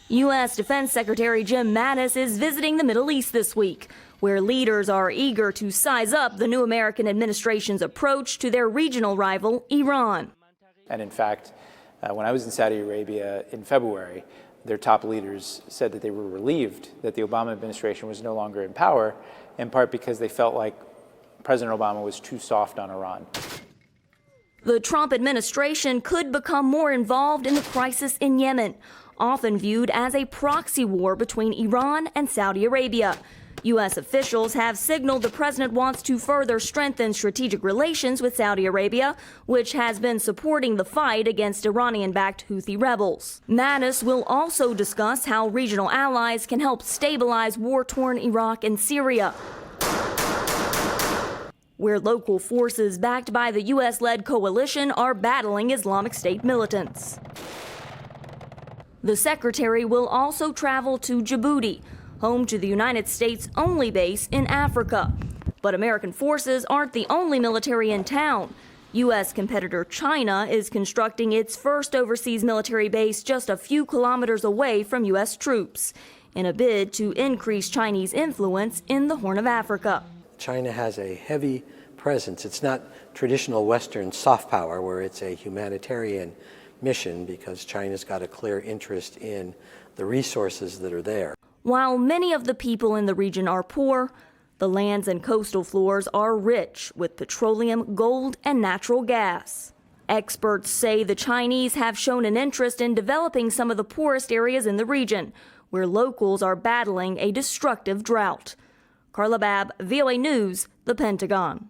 U.S. Defense Secretary Jim Mattis is visiting the Middle East this week, where leaders are eager to size up the new American administration's approach to their regional rival, Iran. And in fact, when I was in Saudi Arabia in February, their top leaders said that they were relieved that the Obama administration was no longer in power, in part because they felt like President Obama was too soft on Iran. The Trump administration could become more involved in the crisis in Yemen, often viewed as a proxy war between Iran and Saudi Arabia. U.S. officials have signaled the president wants to further strengthen strategic relations with Saudi Arabia, which has been supporting the fight against Iranian-backed Houthi rebels. Mattis will also discuss how regional allies can help stabilize war-torn Iraq and Syria, where local forces backed by the U.S.-led coalition are battling Islamic State militants. The secretary will also travel to Djibouti, home to the United States' only base in Africa. But American forces aren't the only military in town. U.S. competitor China is constructing its first overseas military base just a few kilometers away from U.S. troops, in a bid to increase Chinese influence in the Horn of Africa. China has a heavy presence. It's not traditional Western soft power where it's a humanitarian mission, because China's got a clear interest in the resources that are there. While many of the people in the region are poor, the lands and coastal floors are rich with petroleum, gold, and natural gas. Experts say the Chinese have shown an interest in developing some of the poorest areas in the region, where locals are battling a destructive drought. Carla Babb, VOA News, The Pentagon.